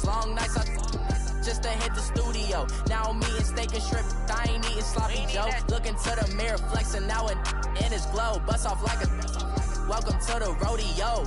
hours, long nights, just to hit the studio. Now I'm eating steak and shrimp, I ain't eating sloppy Joe. Looking to the mirror, flexing now in his glow. Bust off like a welcome to the rodeo.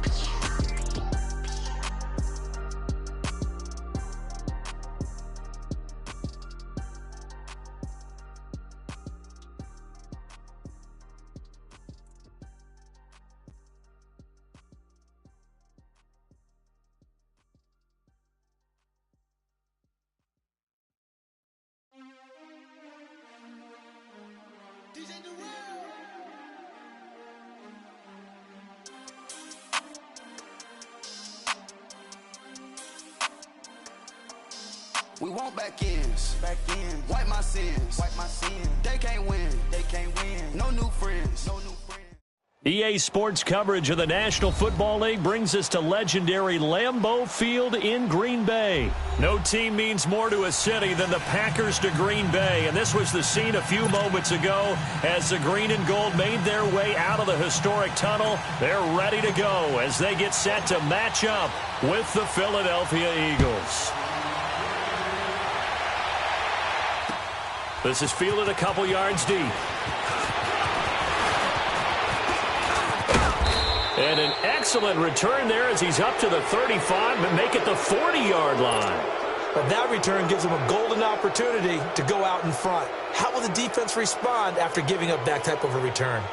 We want back ends. Wipe my sins. They can't win. No new friends. EA Sports coverage of the National Football League brings us to legendary Lambeau Field in Green Bay. No team means more to a city than the Packers to Green Bay, and this was the scene a few moments ago as the green and gold made their way out of the historic tunnel. They're ready to go as they get set to match up with the Philadelphia Eagles. This is fielded a couple yards deep. And an excellent return there as he's up to the 35, but make it the 40-yard line. But that return gives him a golden opportunity to go out in front. How will the defense respond after giving up that type of a return?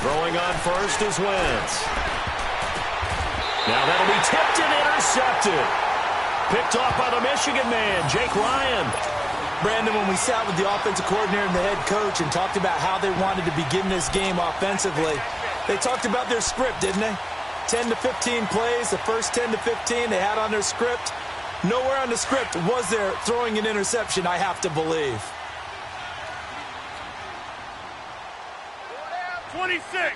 Throwing on first is Wentz. Now that'll be tipped and intercepted. Picked off by the Michigan man, Jake Ryan. Brandon, when we sat with the offensive coordinator and the head coach and talked about how they wanted to begin this game offensively, they talked about their script, didn't they? 10 to 15 plays, the first 10 to 15 they had on their script. Nowhere on the script was there throwing an interception, I have to believe. 26.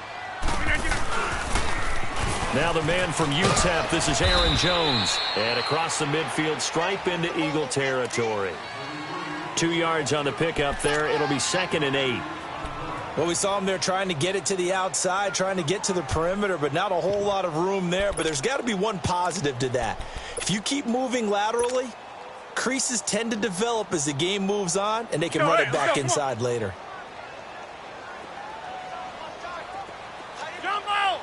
Now the man from UTEP, this is Aaron Jones. And across the midfield stripe into Eagle territory. 2 yards on the pickup there. It'll be 2nd and 8. Well, we saw him there trying to get it to the outside, trying to get to the perimeter, but not a whole lot of room there. But there's got to be one positive to that. If you keep moving laterally, creases tend to develop as the game moves on, and they can run it back inside later. Jumbo!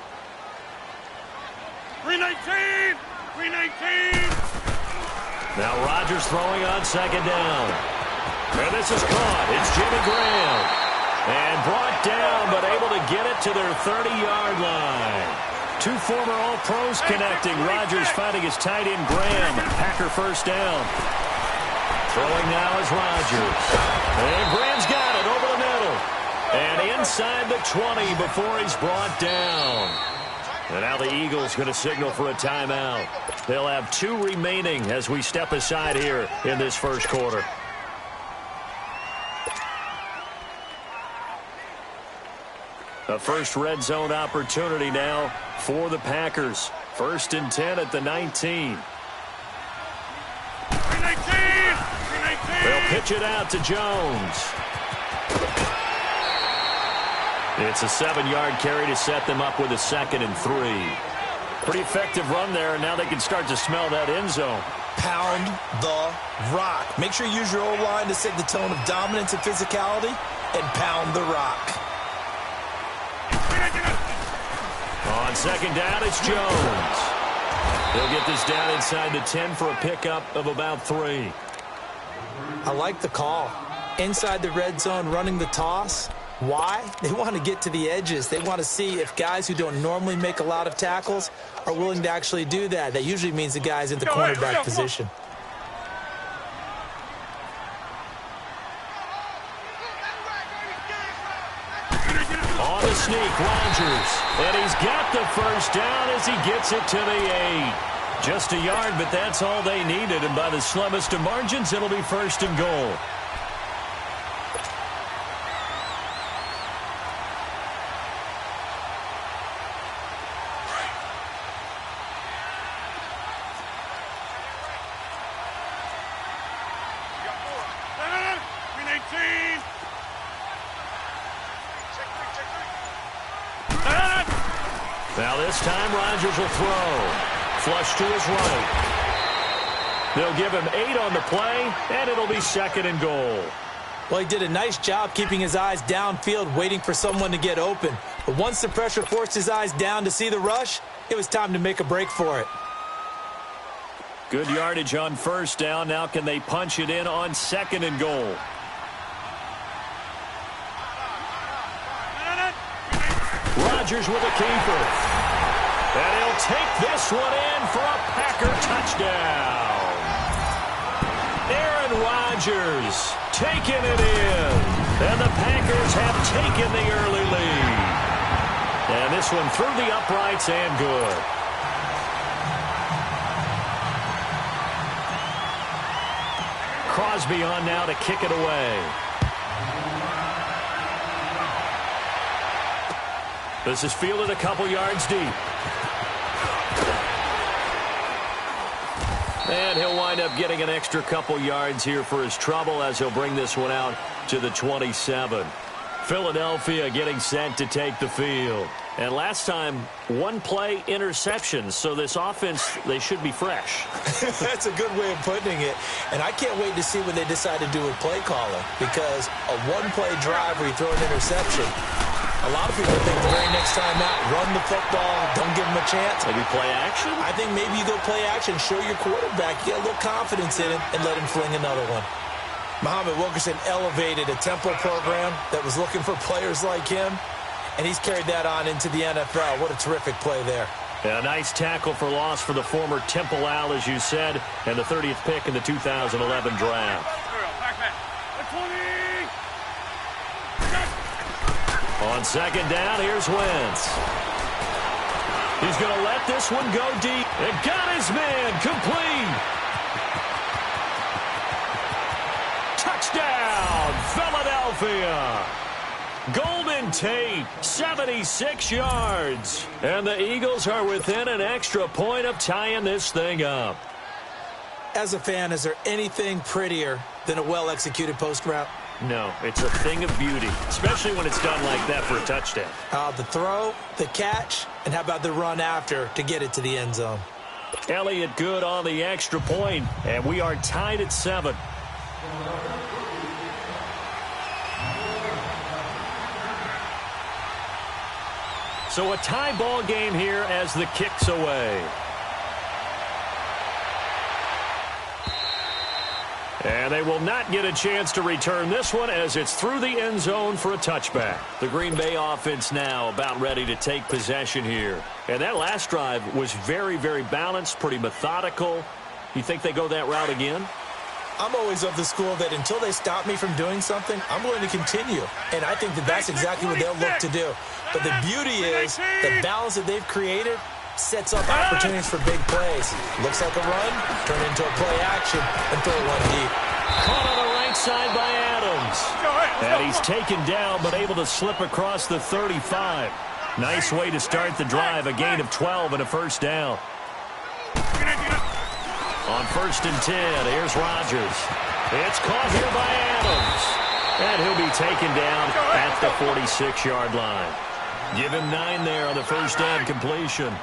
319! 319! Now Rodgers throwing on 2nd down. And this is caught. It's Jimmy Graham. And brought down, but able to get it to their 30-yard line. Two former All-Pros connecting. Rodgers finding his tight end, Graham. Packer first down. Throwing now is Rodgers. And Graham's got it over the middle. And inside the 20 before he's brought down. And now the Eagles going to signal for a timeout. They'll have 2 remaining as we step aside here in this first quarter. A first red zone opportunity now for the Packers. 1st and 10 at the 19. 319! They'll pitch it out to Jones. It's a 7-yard carry to set them up with a 2nd and 3. Pretty effective run there, and now they can start to smell that end zone. Pound the rock. Make sure you use your O-line to set the tone of dominance and physicality, and pound the rock. On 2nd down, it's Jones. He'll get this down inside the 10 for a pickup of about 3. I like the call. Inside the red zone, running the toss. Why? They want to get to the edges. They want to see if guys who don't normally make a lot of tackles are willing to actually do that. That usually means the guy's in the cornerback position. On the sneak, Rodgers. And he's got the first down as he gets it to the 8. Just a yard, but that's all they needed. And by the slimmest of margins, it'll be 1st and goal. Now this time Rodgers will throw. Flush to his right. They'll give him 8 on the play, and it'll be 2nd and goal. Well, he did a nice job keeping his eyes downfield, waiting for someone to get open. But once the pressure forced his eyes down to see the rush, it was time to make a break for it. Good yardage on 1st down. Now can they punch it in on 2nd and goal? Rodgers with a keeper. And he'll take this one in for a Packer touchdown. Aaron Rodgers taking it in. And the Packers have taken the early lead. And this one through the uprights and good. Crosby on now to kick it away. This is fielded a couple yards deep. And he'll wind up getting an extra couple yards here for his trouble as he'll bring this one out to the 27. Philadelphia getting set to take the field. And last time, 1-play interception. So this offense, they should be fresh. That's a good way of putting it. And I can't wait to see what they decide to do with play calling. Because a 1-play drive where you throw an interception, a lot of people think the very next time out, run the football, don't give them a chance. Maybe play action? I think maybe you go play action, show your quarterback, get a little confidence in him, and let him fling another one. Muhammad Wilkerson elevated a Temple program that was looking for players like him, and he's carried that on into the NFL. What a terrific play there. Yeah, a nice tackle for loss for the former Temple Owl, as you said, and the 30th pick in the 2011 draft. On 2nd down, here's Wentz. He's going to let this one go deep. And got his man complete. Touchdown, Philadelphia. Golden Tate, 76 yards. And the Eagles are within an extra point of tying this thing up. As a fan, is there anything prettier than a well-executed post route? No, it's a thing of beauty, especially when it's done like that for a touchdown. The throw, the catch, and how about the run after to get it to the end zone? Elliott good on the extra point, and we are tied at 7. So a tie ball game here as the kick's away. And they will not get a chance to return this one as it's through the end zone for a touchback. The Green Bay offense now about ready to take possession here. And that last drive was very, very balanced, pretty methodical. You think they go that route again? I'm always of the school that until they stop me from doing something, I'm going to continue. And I think that that's exactly what they'll look to do. But the beauty is the balance that they've created sets up opportunities for big plays. Looks like a run, turn into a play action, and throw one deep. Caught on the right side by Adams. And he's taken down, but able to slip across the 35. Nice way to start the drive, a gain of 12 and a 1st down. On 1st and 10, here's Rodgers. It's caught here by Adams. And he'll be taken down at the 46-yard line. Give him 9 there on the 1st down completion.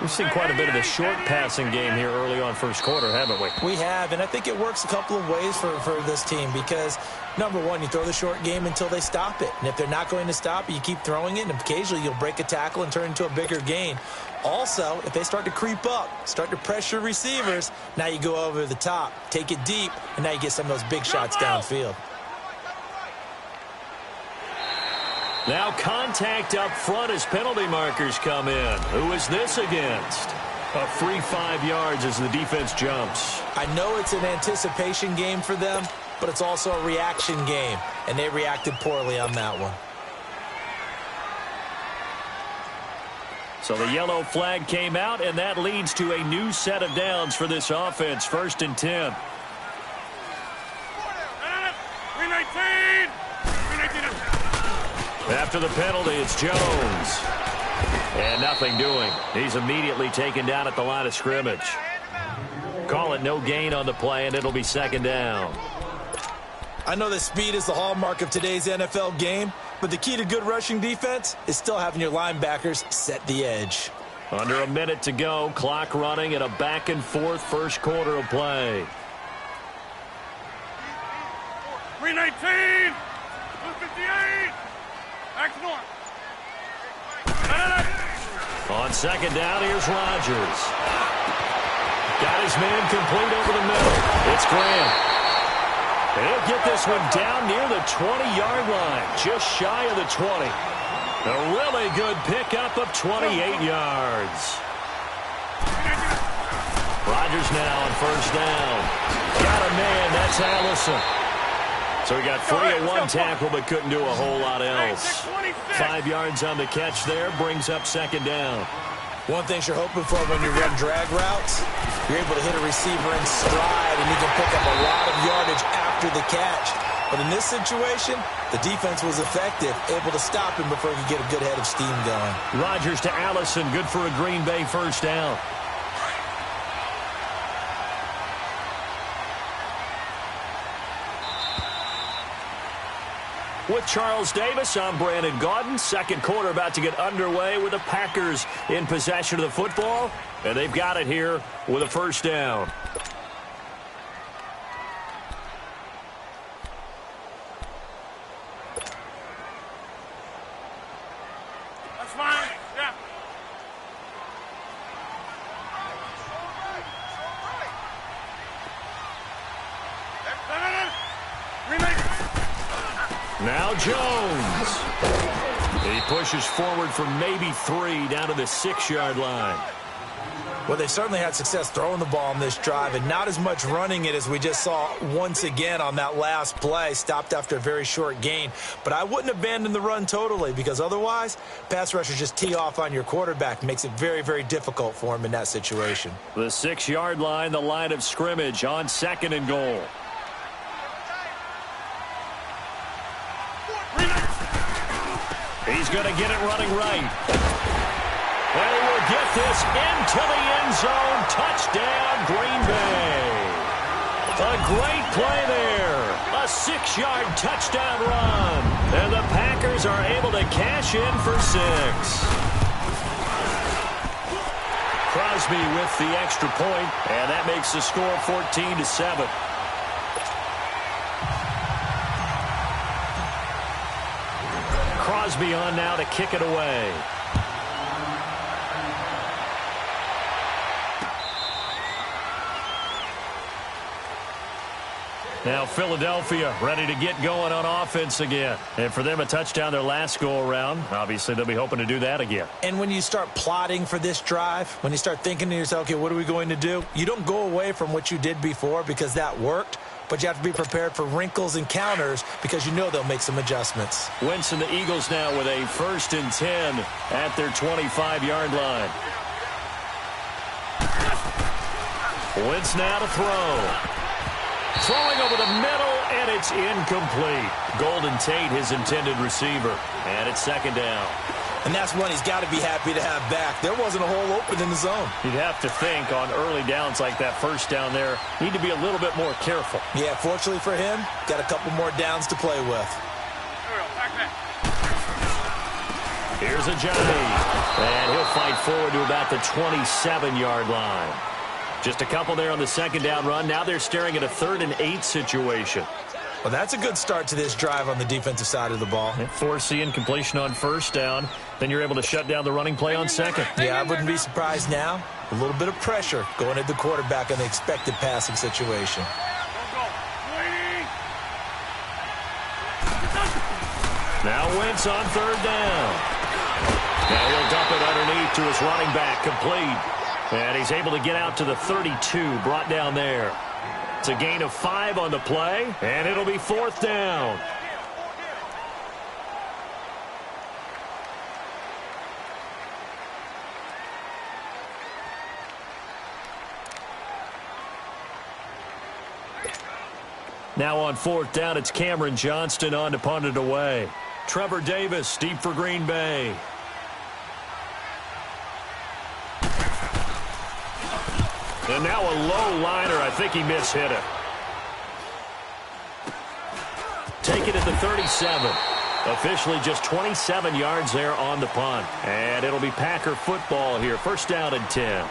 We've seen quite a bit of a short passing game here early on 1st quarter, haven't we? We have, and I think it works a couple of ways for this team because, number one, you throw the short game until they stop it. And if they're not going to stop it, you keep throwing it, and occasionally you'll break a tackle and turn into a bigger gain. Also, if they start to creep up, start to pressure receivers, now you go over the top, take it deep, and now you get some of those big shots downfield. Now contact up front as penalty markers come in. Who is this against? A free 5 yards as the defense jumps. I know it's an anticipation game for them, but it's also a reaction game, and they reacted poorly on that one. So the yellow flag came out, and that leads to a new set of downs for this offense. 1st and 10. 319! 319! After the penalty, it's Jones. And nothing doing. He's immediately taken down at the line of scrimmage. Call it no gain on the play, and it'll be 2nd down. I know that speed is the hallmark of today's NFL game, but the key to good rushing defense is still having your linebackers set the edge. Under a minute to go, clock running in a back-and-forth first quarter of play. 319, 258, next one. On second down, here's Rodgers. Got his man complete over the middle. It's Graham. And he'll get this one down near the 20-yard line, just shy of the 20. A really good pickup of 28 yards. Rodgers now on first down. Got a man, that's Allison. So he got 3 at one tackle, but couldn't do a whole lot else. 5 yards on the catch there, brings up second down. One thing you're hoping for when you run drag routes, you're able to hit a receiver in stride, and you can pick up a lot of yardage after the catch. But in this situation, the defense was effective, able to stop him before he could get a good head of steam going. Rodgers to Allison, good for a Green Bay first down. With Charles Davis, I'm Brandon Gaudin. Second quarter about to get underway with the Packers in possession of the football. And they've got it here with a first down. That's fine. Yeah. Now Jones. He pushes forward for maybe 3 down to the 6-yard line. Well, they certainly had success throwing the ball on this drive, and not as much running it as we just saw once again on that last play. Stopped after a very short gain. But I wouldn't abandon the run totally, because otherwise, pass rushers just tee off on your quarterback. Makes it very, very difficult for him in that situation. The 6-yard line, the line of scrimmage on second and goal. He's going to get it running right. And he will get this into the end zone. Touchdown, Green Bay. A great play there. A 6-yard touchdown run. And the Packers are able to cash in for 6. Crosby with the extra point, and that makes the score 14-7. Crosby on now to kick it away. Now Philadelphia ready to get going on offense again. And for them, a touchdown their last go-around. Obviously, they'll be hoping to do that again. And when you start plotting for this drive, when you start thinking to yourself, okay, what are we going to do? You don't go away from what you did before because that worked. But you have to be prepared for wrinkles and counters because you know they'll make some adjustments. Wentz and the Eagles now with a 1st and 10 at their 25-yard line. Wentz now to throw. Throwing over the middle, and it's incomplete. Golden Tate, his intended receiver. And it's second down. And that's one he's got to be happy to have back. There wasn't a hole open in the zone. You'd have to think on early downs like that first down there, need to be a little bit more careful. Yeah, fortunately for him, got a couple more downs to play with. Here's Ajani. And he'll fight forward to about the 27-yard line. Just a couple there on the second down run. Now they're staring at a 3rd and 8 situation. Well, that's a good start to this drive on the defensive side of the ball. Forcing completion on first down. Then you're able to shut down the running play on second. Yeah, I wouldn't be surprised now. A little bit of pressure going at the quarterback in the expected passing situation. Now Wentz on 3rd down. Now he'll dump it underneath to his running back, complete. And he's able to get out to the 32, brought down there. It's a gain of 5 on the play, and it'll be 4th down. Now on 4th down, it's Cameron Johnston on to punt it away. Trevor Davis, deep for Green Bay. And now a low liner. I think he mishit it. Take it at the 37. Officially just 27 yards there on the punt. And it'll be Packer football here. First down and 10.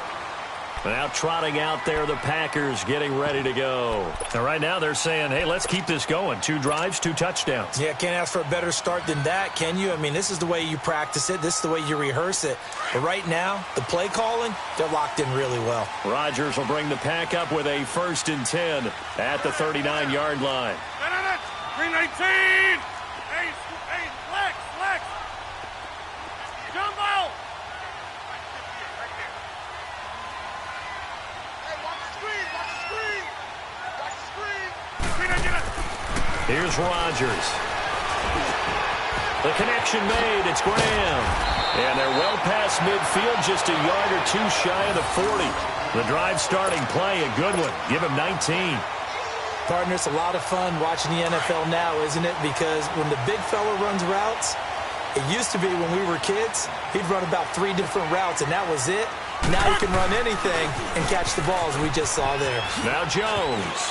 Now trotting out there, the Packers getting ready to go. And right now they're saying, hey, let's keep this going. 2 drives, 2 touchdowns. Yeah, can't ask for a better start than that, can you? I mean, this is the way you practice it. This is the way you rehearse it. But right now, the play calling, they're locked in really well. Rodgers will bring the Pack up with a 1st and 10 at the 39-yard line. 319! Hey, flex! Jumbo! Here's Rodgers. The connection made. It's Graham. And they're well past midfield, just a yard or 2 shy of the 40. The drive starting play, a good one. Give him 19. Partner, it's a lot of fun watching the NFL now, isn't it? Because when the big fella runs routes, it used to be when we were kids, he'd run about 3 different routes, and that was it. Now he can run anything and catch the balls we just saw there. Now Jones.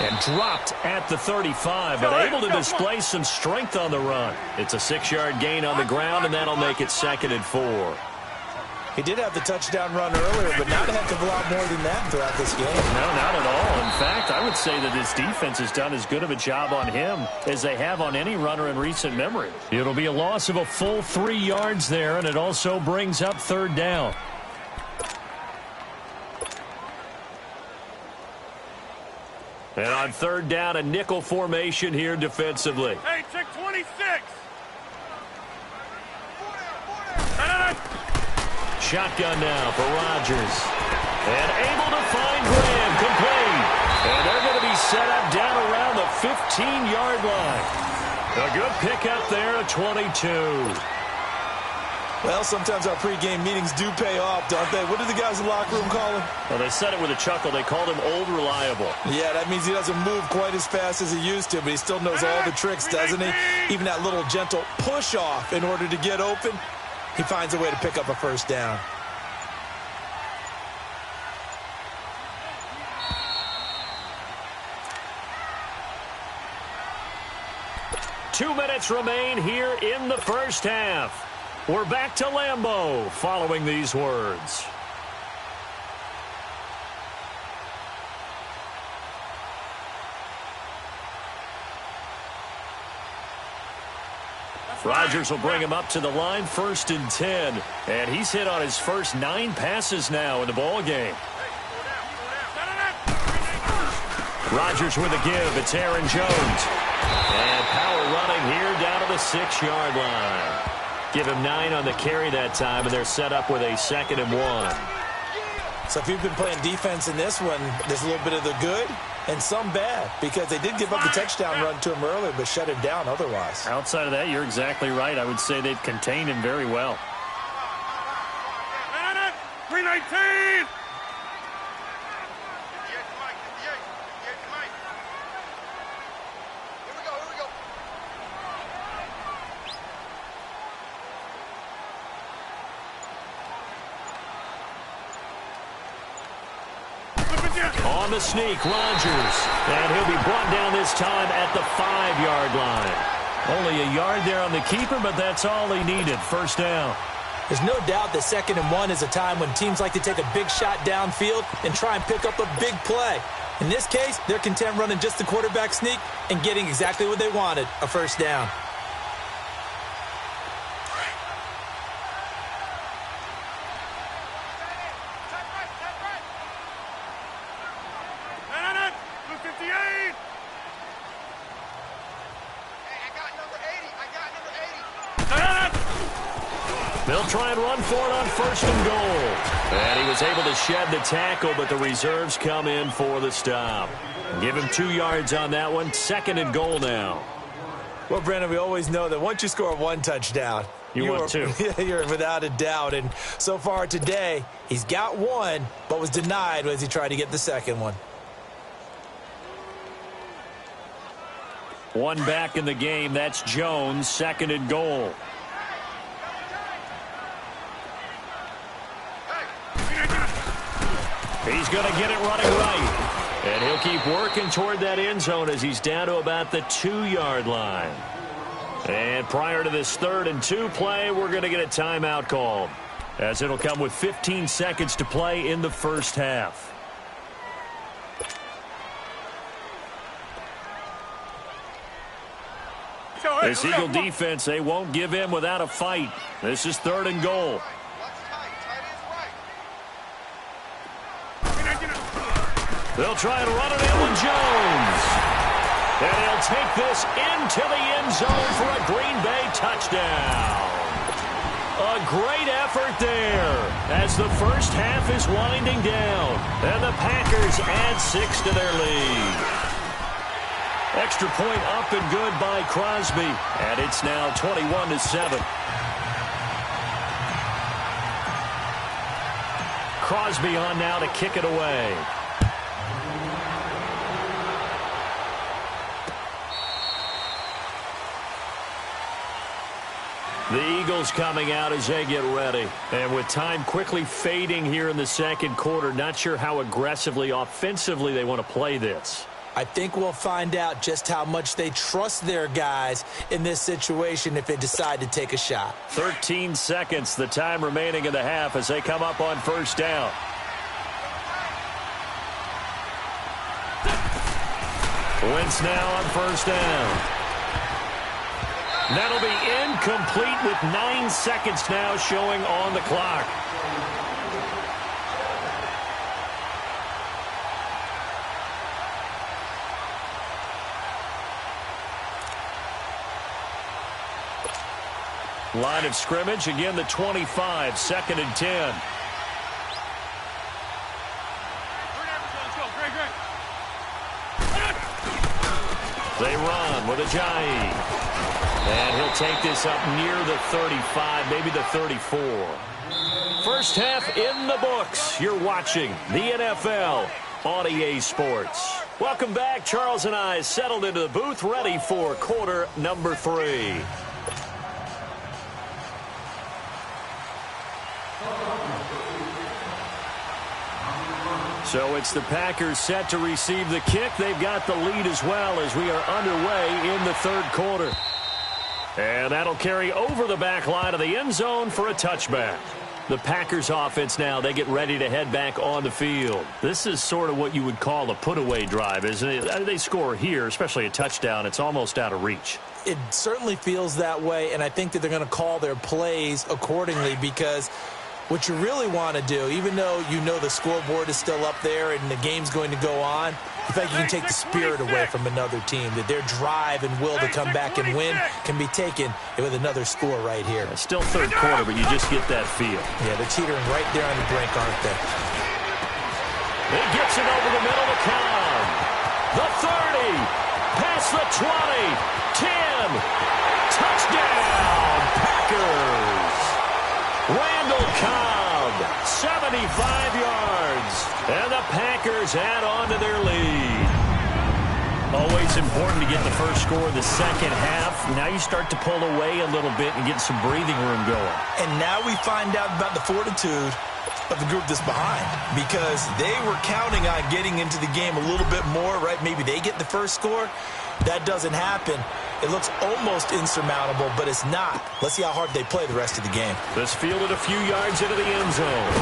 And dropped at the 35, but able to display some strength on the run. It's a 6-yard gain on the ground, and that'll make it 2nd and 4. He did have the touchdown run earlier, but not a heck of a lot more than that throughout this game. No, not at all. In fact, I would say that this defense has done as good of a job on him as they have on any runner in recent memory. It'll be a loss of a full 3 yards there, and it also brings up 3rd down. And on 3rd down, a nickel formation here defensively. Hey, check 26. Shotgun now for Rodgers. And able to find Graham, complete. And they're going to be set up down around the 15-yard line. A good pickup there at 22. Well, sometimes our pregame meetings do pay off, don't they? What do the guys in the locker room call him? Well, they said it with a chuckle. They called him Old Reliable. Yeah, that means he doesn't move quite as fast as he used to, but he still knows all the tricks, doesn't he? Even that little gentle push-off in order to get open, he finds a way to pick up a 1st down. Two minutes remain here in the first half. We're back to Lambeau following these words. Rodgers will bring him up to the line, 1st and 10. And he's hit on his first 9 passes now in the ball game. Rodgers with a give. It's Aaron Jones. And power running here down to the 6-yard line. Give him 9 on the carry that time, and they're set up with a 2nd and 1. So if you've been playing defense in this one, there's a little bit of the good and some bad, because they did give up the touchdown run to him earlier, but shut him down otherwise. Outside of that, you're exactly right. I would say they've contained him very well. 319! On the sneak, Rodgers. And he'll be brought down this time at the 5-yard line. Only a yard there on the keeper, but that's all he needed. 1st down. There's no doubt that 2nd and 1 is a time when teams like to take a big shot downfield and try and pick up a big play. In this case, they're content running just the quarterback sneak and getting exactly what they wanted, a 1st down. They'll try and run for it on 1st and goal. And he was able to shed the tackle, but the reserves come in for the stop. Give him 2 yards on that one. 2nd and goal now. Well, Brandon, we always know that once you score 1 touchdown, you want 2. You're without a doubt. And so far today, he's got 1, but was denied as he tried to get the 2nd one. 1 back in the game. That's Jones. 2nd and goal. He's going to get it running right. And he'll keep working toward that end zone as he's down to about the 2-yard line. And prior to this 3rd and 2 play, we're going to get a timeout called, as it'll come with 15 seconds to play in the first half. This Eagle defense, they won't give in without a fight. This is 3rd and goal. They'll try and run it in with Jones. And he'll take this into the end zone for a Green Bay touchdown. A great effort there as the first half is winding down. And the Packers add 6 to their lead. Extra point up and good by Crosby. And it's now 21-7. Crosby on now to kick it away. The Eagles coming out as they get ready. And with time quickly fading here in the second quarter, not sure how aggressively, offensively they want to play this. I think we'll find out just how much they trust their guys in this situation if they decide to take a shot. 13 seconds, the time remaining in the half as they come up on first down. Wentz now on first down. That'll be incomplete with 9 seconds now showing on the clock. Line of scrimmage, again the 25, 2nd and 10. They run with Ajayi. And he'll take this up near the 35, maybe the 34. First half in the books. You're watching the NFL on EA Sports. Welcome back. Charles and I settled into the booth, ready for quarter number 3. So it's the Packers set to receive the kick. They've got the lead as well as we are underway in the 3rd quarter. And that'll carry over the back line of the end zone for a touchback. The Packers offense now, they get ready to head back on the field. This is sort of what you would call a put-away drive, isn't it? They score here, especially a touchdown. It's almost out of reach. It certainly feels that way, and I think that they're going to call their plays accordingly because what you really want to do, even though you know the scoreboard is still up there and the game's going to go on, you think you can take the spirit away from another team, that their drive and will to come back and win can be taken with another score right here. Still 3rd quarter, but you just get that feel. Yeah, they're teetering right there on the brink, aren't they? He gets it over the middle to Cobb. The 30, past the 20, 10, touchdown, Packers. Randall Cobb, 75 yards, and the Packers add on to their lead. Always important to get the first score of the second half. Now you start to pull away a little bit and get some breathing room going. And now we find out about the fortitude of the group that's behind, because they were counting on getting into the game a little bit more, right? Maybe they get the first score. That doesn't happen. It looks almost insurmountable, but it's not. Let's see how hard they play the rest of the game. This fielded a few yards into the end zone.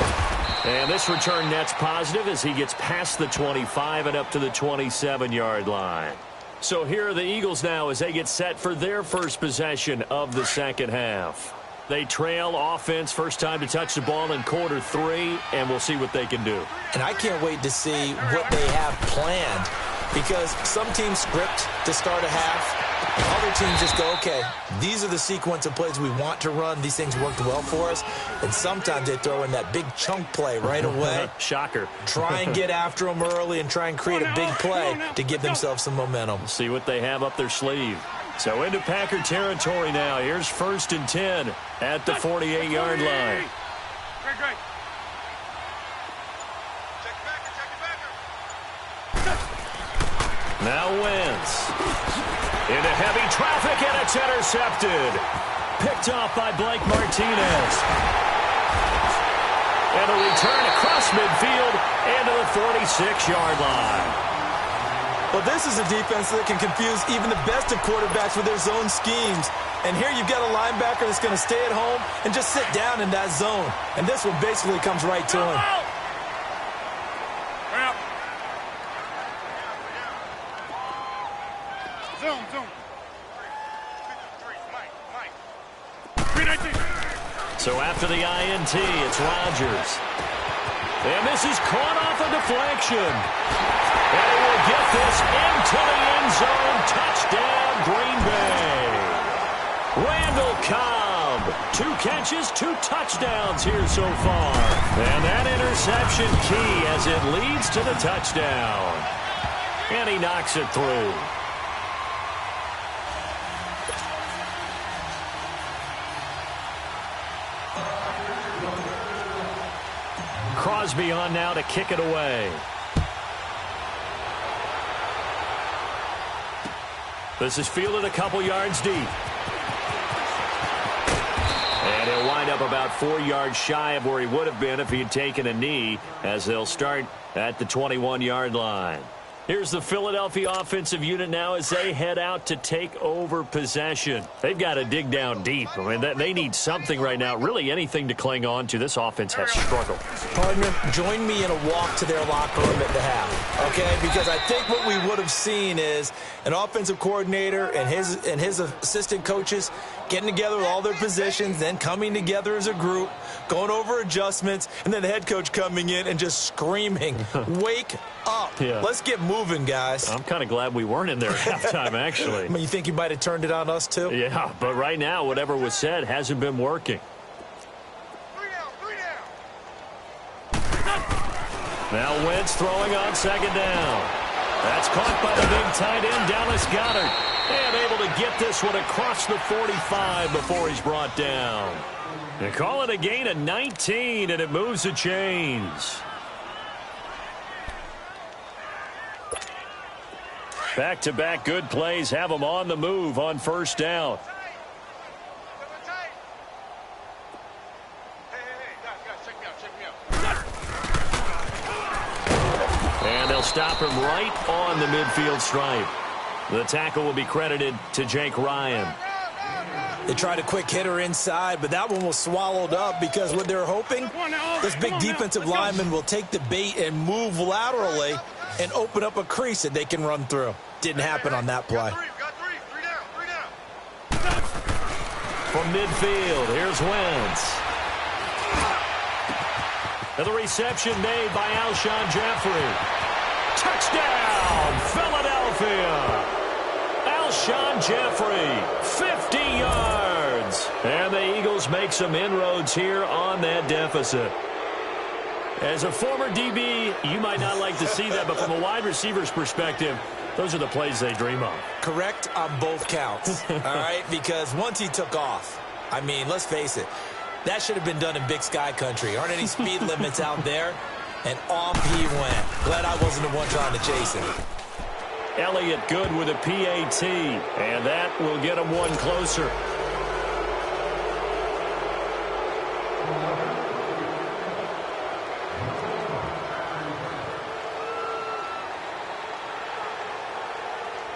And this return net's positive as he gets past the 25 and up to the 27-yard line. So here are the Eagles now as they get set for their first possession of the second half. They trail offense, first time to touch the ball in quarter 3, and we'll see what they can do. And I can't wait to see what they have planned, because some teams script to start a half. Other teams just go, okay, these are the sequence of plays we want to run. These things worked well for us. And sometimes they throw in that big chunk play right away. Shocker. Try and get after them early and try and create a big play to give themselves some momentum. See what they have up their sleeve. So into Packer territory now. Here's 1st and 10 at the 48-yard line. Great. Now Wentz. Into heavy traffic, and it's intercepted. Picked off by Blake Martinez. And a return across midfield and to the 46-yard line. Well, this is a defense that can confuse even the best of quarterbacks with their zone schemes. And here you've got a linebacker that's going to stay at home and just sit down in that zone. And this one basically comes right to him. Zoom. 319. So after the INT, it's Rodgers. And this is caught off a deflection. And he will get this into the end zone. Touchdown, Green Bay. Randall Cobb, 2 catches, 2 touchdowns here so far. And that interception key as it leads to the touchdown. And he knocks it through. Crosby on now to kick it away. This is fielded a couple yards deep. And he'll wind up about 4 yards shy of where he would have been if he had taken a knee, as they'll start at the 21-yard line. Here's the Philadelphia offensive unit now as they head out to take over possession. They've got to dig down deep. I mean, they need something right now, really anything to cling on to. This offense has struggled. Partner, join me in a walk to their locker room at the half, okay? Because I think what we would have seen is an offensive coordinator and his assistant coaches getting together with all their positions, then coming together as a group, going over adjustments, and then the head coach coming in and just screaming, wake up. Yeah. Let's get moving, guys. I'm kind of glad we weren't in there at halftime, actually. I mean, you think you might have turned it on us, too? Yeah, but right now, whatever was said hasn't been working. 3 down. Now Wentz throwing on second down. That's caught by the big tight end, Dallas Goedert. And able to get this one across the 45 before he's brought down. They call it a gain of 19, and it moves the chains. Back-to-back good plays have them on the move on first down. And they'll stop him right on the midfield stripe. The tackle will be credited to Jake Ryan. They tried a quick hitter inside, but that one was swallowed up because what they're hoping, this big defensive lineman will take the bait and move laterally and open up a crease that they can run through. Didn't happen on that play. Three down. From midfield, here's Wentz. And the reception made by Alshon Jeffrey. Touchdown, Philadelphia. Alshon Jeffrey, 50 yards. And the Eagles make some inroads here on that deficit. As a former DB, you might not like to see that, but from a wide receiver's perspective, those are the plays they dream of. Correct on both counts, all right? Because once he took off, I mean, let's face it, that should have been done in Big Sky country. Aren't any speed limits out there? And off he went. Glad I wasn't the one trying to chase him. Elliott good with a PAT, and that will get him one closer.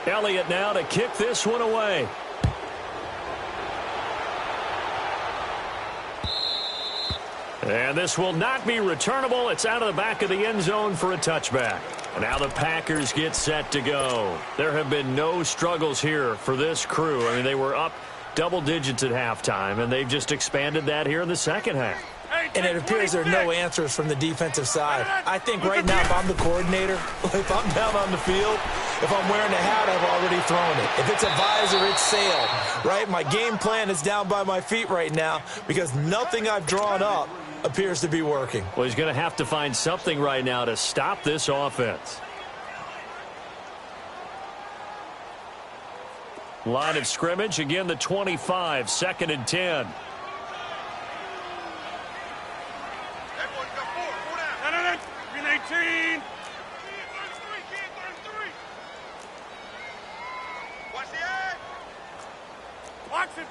Elliott now to kick this one away. And this will not be returnable. It's out of the back of the end zone for a touchback. And now the Packers get set to go. There have been no struggles here for this crew. I mean, they were up double digits at halftime, and they've just expanded that here in the second half. And it appears there are no answers from the defensive side. I think right now, if I'm the coordinator, if I'm down on the field, if I'm wearing a hat, I've already thrown it. If it's a visor, it's sail, right? My game plan is down by my feet right now because nothing I've drawn up appears to be working. Well, he's going to have to find something right now to stop this offense. Line of scrimmage, again the 25, 2nd and 10. No. 319. Watch the eye. Box it.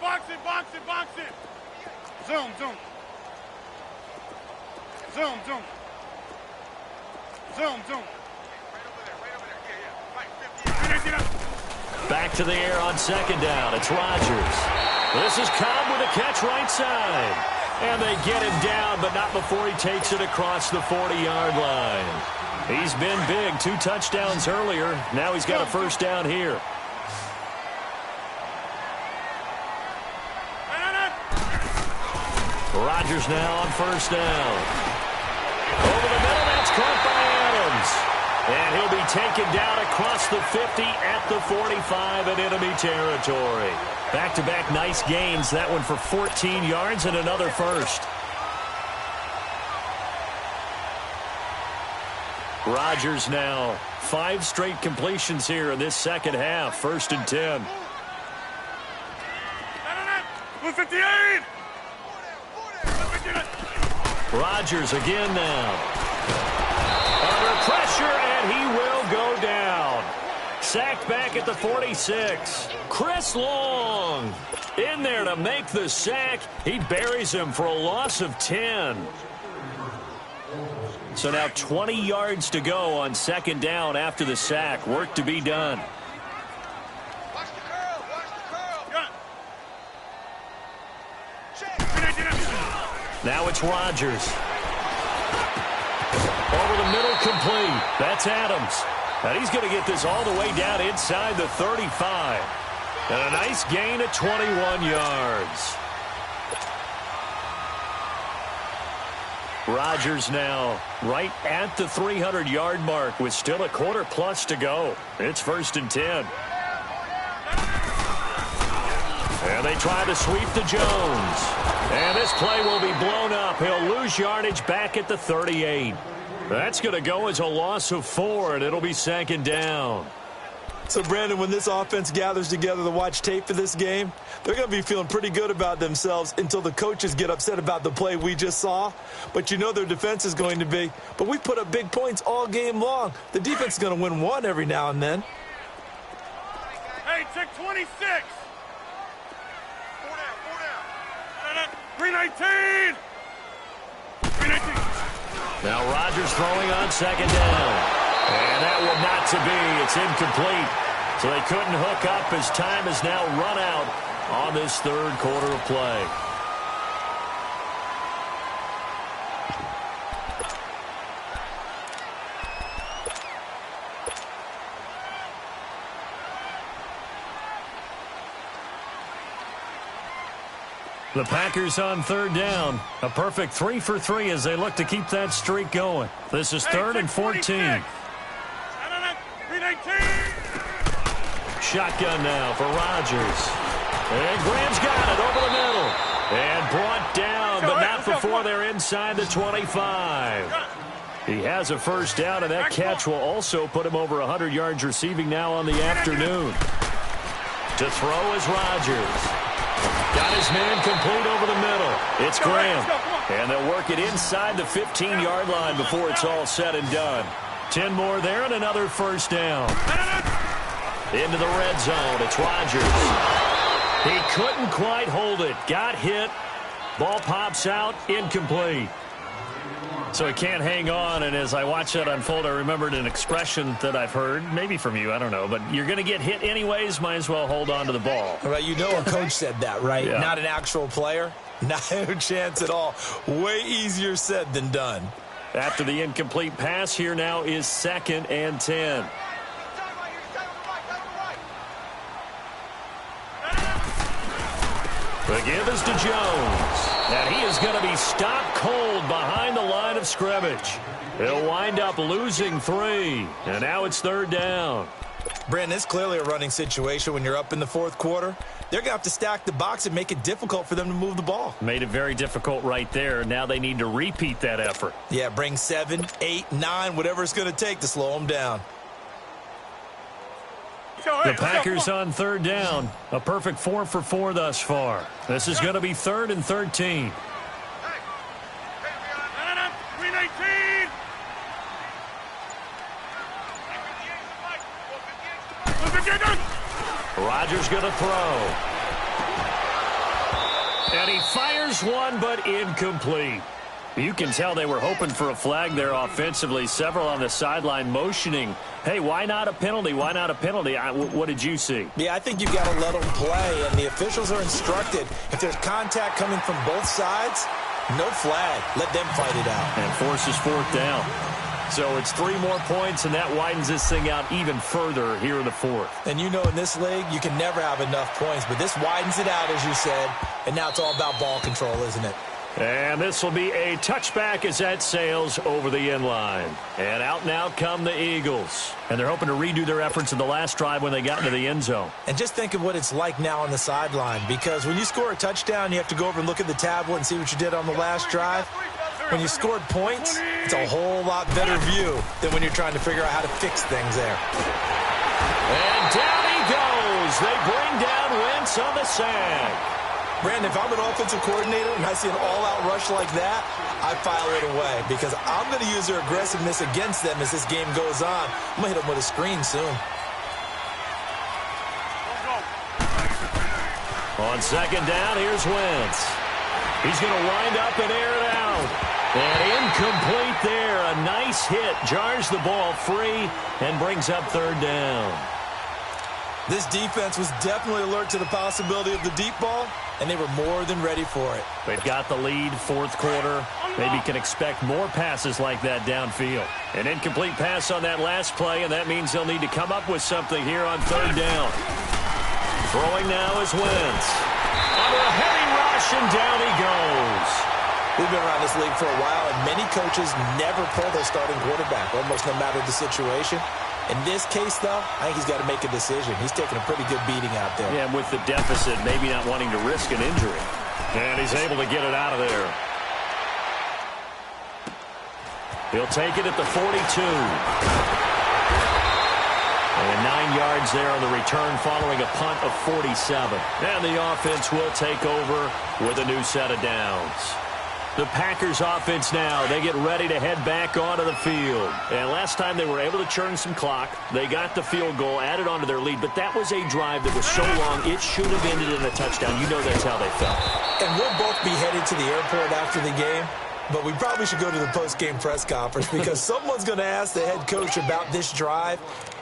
Zoom. Right over there. Yeah. Right, 50 back to the air on second down. It's Rodgers. This is Cobb with a catch right side. And they get him down, but not before he takes it across the 40-yard line. He's been big. 2 touchdowns earlier. Now he's got a first down here. Rodgers now on first down. Over the middle, that's caught by Adams. And he'll be taken down across the 50 at the 45 in enemy territory. Back-to-back nice gains. That one for 14 yards and another first. Rodgers now 5 straight completions here in this second half. 1st and 10. 58! Rodgers again now. Under pressure, and he will go down. Sacked back at the 46. Chris Long in there to make the sack. He buries him for a loss of 10. So now 20 yards to go on second down after the sack. Work to be done. Watch the curl. Watch the curl. Now it's Rodgers. Over the middle, complete. That's Adams. And he's going to get this all the way down inside the 35. And a nice gain of 21 yards. Rodgers now right at the 300-yard mark with still a quarter plus to go. It's 1st and 10. And they try to sweep to Jones. And this play will be blown up. He'll lose yardage back at the 38. That's going to go as a loss of 4, and it'll be 2nd down. So, Brandon, when this offense gathers together to watch tape for this game, they're going to be feeling pretty good about themselves until the coaches get upset about the play we just saw. But you know their defense is going to be. But we put up big points all game long. The defense is going to win one every now and then. Hey, check 26. 4 down. 319. 319. Now Rodgers throwing on second down. And that will not to be. It's incomplete. So they couldn't hook up as time has now run out on this 3rd quarter of play. The Packers on 3rd down. A perfect 3 for 3 as they look to keep that streak going. This is 3rd and 14. Shotgun now for Rodgers. And Graham's got it over the middle. And brought down, but not before they're inside the 25. He has a first down, and that catch will also put him over 100 yards receiving now on the afternoon. To throw is Rodgers. Got his man complete over the middle. It's Graham. And they'll work it inside the 15-yard line before it's all said and done. 10 more there and another first down. Into the red zone. It's Rodgers. He couldn't quite hold it. Got hit. Ball pops out. Incomplete. So he can't hang on, and as I watch that unfold, I remembered an expression that I've heard, maybe from you, I don't know, but you're going to get hit anyways, might as well hold on to the ball. Right, you know a coach said that, right? Yeah. Not an actual player. Not a chance at all. Way easier said than done. After the incomplete pass, here now is 2nd and 10. The give is to Jones. And he is going to be stopped cold behind the line of scrimmage. He'll wind up losing 3. And now it's 3rd down. Brandon, it's clearly a running situation when you're up in the 4th quarter. They're going to have to stack the box and make it difficult for them to move the ball. Made it very difficult right there. Now they need to repeat that effort. Yeah, bring 7, 8, 9, whatever it's going to take to slow them down. The Packers on 3rd down. A perfect 4 for 4 thus far. This is going to be 3rd and 13. Rodgers going to throw. And he fires one, but incomplete. You can tell they were hoping for a flag there offensively. Several on the sideline motioning, hey, why not a penalty? Why not a penalty? What did you see? Yeah, I think you've got to let them play, and the officials are instructed. If there's contact coming from both sides, no flag. Let them fight it out. And forces fourth down. So it's 3 more points, and that widens this thing out even further here in the fourth. And you know in this league, you can never have enough points, but this widens it out, as you said, and now it's all about ball control, isn't it? And this will be a touchback as that sails over the end line. And out now come the Eagles. And they're hoping to redo their efforts in the last drive when they got into the end zone. And just think of what it's like now on the sideline, because when you score a touchdown, you have to go over and look at the tablet and see what you did on the last drive. When you scored points, it's a whole lot better view than when you're trying to figure out how to fix things there. And down he goes. They bring down Wentz on the sack. Brandon, if I'm an offensive coordinator and I see an all-out rush like that, I file it away because I'm going to use their aggressiveness against them as this game goes on. I'm going to hit them with a screen soon. On second down, here's Wentz. He's going to wind up and air it out. And incomplete there. A nice hit. Jars the ball free and brings up third down. This defense was definitely alert to the possibility of the deep ball, and they were more than ready for it. They've got the lead, fourth quarter. Maybe can expect more passes like that downfield. An incomplete pass on that last play, and that means they'll need to come up with something here on third down. Throwing now is Wentz. Under a heavy rush, and down he goes. We've been around this league for a while, and many coaches never pull their starting quarterback, almost no matter the situation. In this case, though, I think he's got to make a decision. He's taking a pretty good beating out there. Yeah, with the deficit, maybe not wanting to risk an injury. And he's able to get it out of there. He'll take it at the 42. And 9 yards there on the return following a punt of 47. And the offense will take over with a new set of downs. The Packers offense now, they get ready to head back onto the field. And last time they were able to churn some clock. They got the field goal, added onto their lead. But that was a drive that was so long, it should have ended in a touchdown. You know that's how they felt. And we'll both be headed to the airport after the game. But we probably should go to the post-game press conference because someone's going to ask the head coach about this drive.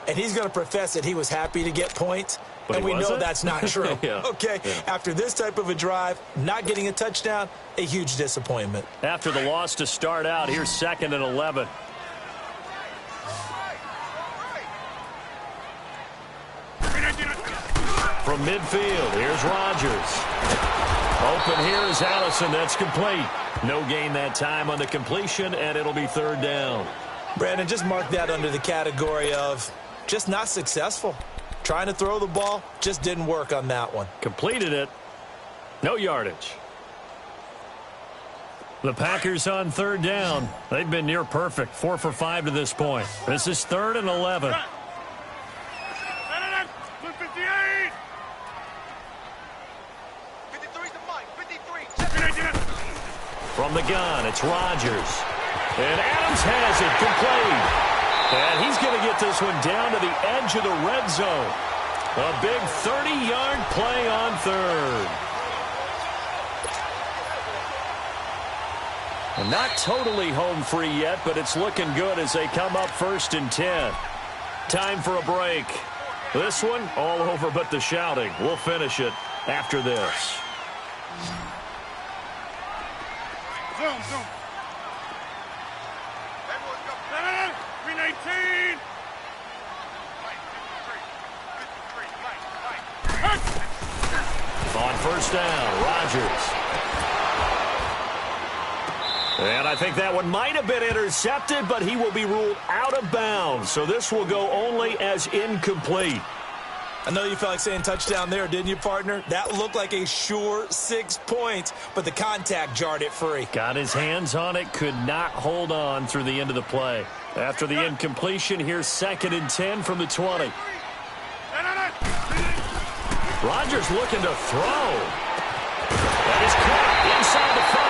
And he's going to profess that he was happy to get points. But and we know that's not true. Yeah. Okay, yeah. After this type of a drive, not getting a touchdown, a huge disappointment. After the loss to start out, here's 2nd and 11. From midfield, here's Rodgers. Open here is Allison. That's complete. No gain that time on the completion, and it'll be third down. Brandon, just mark that under the category of just not successful. Trying to throw the ball, just didn't work on that one. Completed it. No yardage. The Packers on third down. They've been near perfect. 4 for 5 to this point. This is 3rd and 11. From the gun, it's Rodgers. And Adams has it complete. And he's going to get this one down to the edge of the red zone. A big 30-yard play on third. And not totally home free yet, but it's looking good as they come up 1st and 10. Time for a break. This one, all over but the shouting. We'll finish it after this. Zoom. 319. On first down, Rodgers. And I think that one might have been intercepted, but he will be ruled out of bounds. So this will go only as incomplete. I know you felt like saying touchdown there, didn't you, partner? That looked like a sure 6 points, but the contact jarred it free. Got his hands on it, could not hold on through the end of the play. After the incompletion, here's 2nd and 10 from the 20. Rodgers looking to throw. That is caught inside the 5.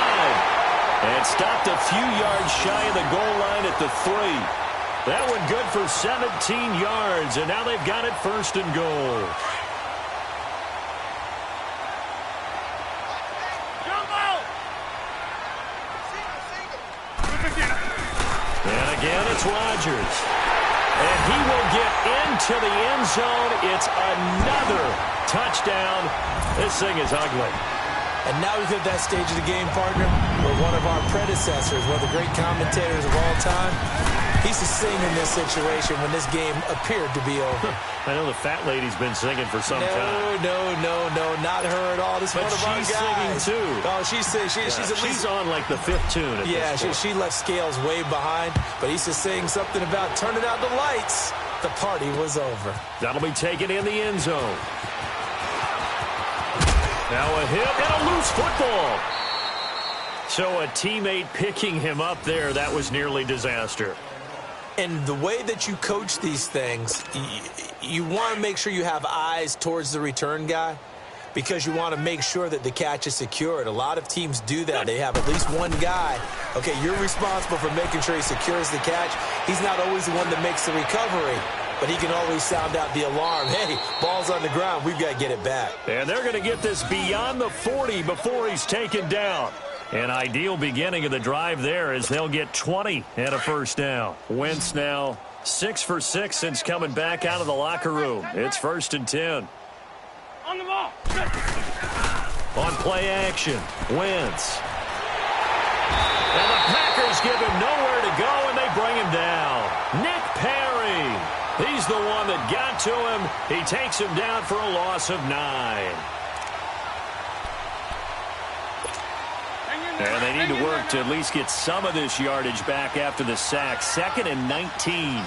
And stopped a few yards shy of the goal line at the 3. That one good for 17 yards, and now they've got it 1st and goal. It's Rodgers. And he will get into the end zone. It's another touchdown. This thing is ugly. And now we've hit that stage of the game, partner, where one of our predecessors, one of the great commentators of all time, he's to sing in this situation when this game appeared to be over. I know the fat lady's been singing for some time. No, not her at all. This is one of our guys. But she's singing too. Oh, she's at least on like the fifth tune at this point. She left Scales way behind, but he's just saying something about turning out the lights. The party was over. That'll be taken in the end zone. Now a hit and a loose football. So a teammate picking him up there, that was nearly disaster. And the way that you coach these things, you want to make sure you have eyes towards the return guy because you want to make sure that the catch is secured. A lot of teams do that. They have at least one guy. Okay, you're responsible for making sure he secures the catch. He's not always the one that makes the recovery, but he can always sound out the alarm. Hey, ball's on the ground. We've got to get it back. And they're going to get this beyond the 40 before he's taken down. An ideal beginning of the drive there as they'll get 20 and a first down. Wentz now 6 for 6 since coming back out of the locker room. It's 1st and 10. On the ball. On play action, Wentz. And the Packers give him nowhere to go, and they bring him down. Nick Perry. He's the one that got to him. He takes him down for a loss of 9. And they need to work to at least get some of this yardage back after the sack. 2nd and 19.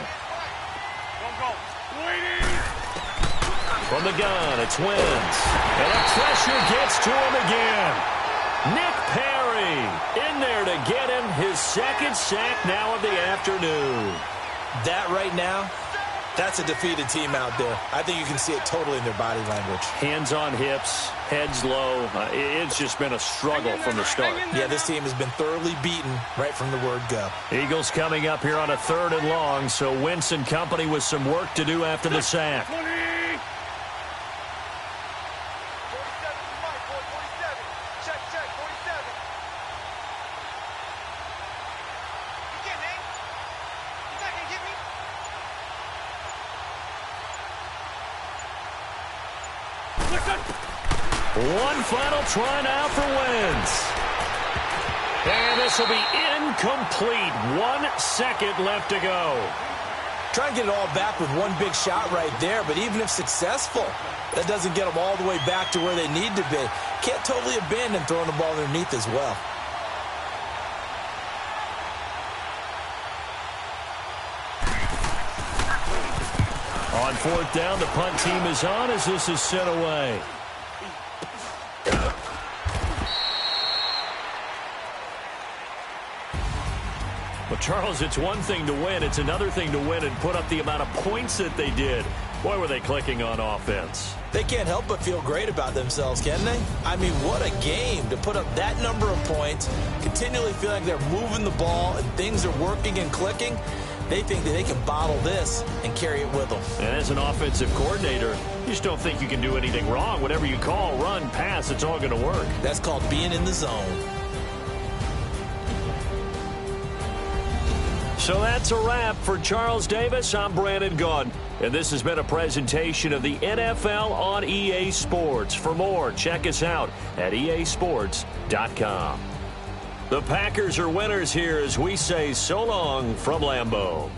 From the gun, it's Wentz. And a pressure gets to him again. Nick Perry in there to get him his 2nd sack now of the afternoon. That right now, that's a defeated team out there. I think you can see it totally in their body language. Hands on hips, heads low. It's just been a struggle from the start. Yeah, this team has been thoroughly beaten right from the word go. Eagles coming up here on a 3rd and long, so Wentz and company with some work to do after the sack. 47 Check, 47. Again, Nate. You not gonna get me? One final try now for Wentz. And this will be incomplete. 1 second left to go. Try and get it all back with one big shot right there, but even if successful, that doesn't get them all the way back to where they need to be. Can't totally abandon throwing the ball underneath as well. On 4th down, the punt team is on as this is sent away. Well, Charles, it's one thing to win. It's another thing to win and put up the amount of points that they did. Boy, were they clicking on offense. They can't help but feel great about themselves, can they? I mean, what a game to put up that number of points, continually feel like they're moving the ball and things are working and clicking. They think that they can bottle this and carry it with them. And as an offensive coordinator, you just don't think you can do anything wrong. Whatever you call, run, pass, it's all going to work. That's called being in the zone. So that's a wrap for Charles Davis. I'm Brandon Gaudin, and this has been a presentation of the NFL on EA Sports. For more, check us out at easports.com. The Packers are winners here as we say so long from Lambeau.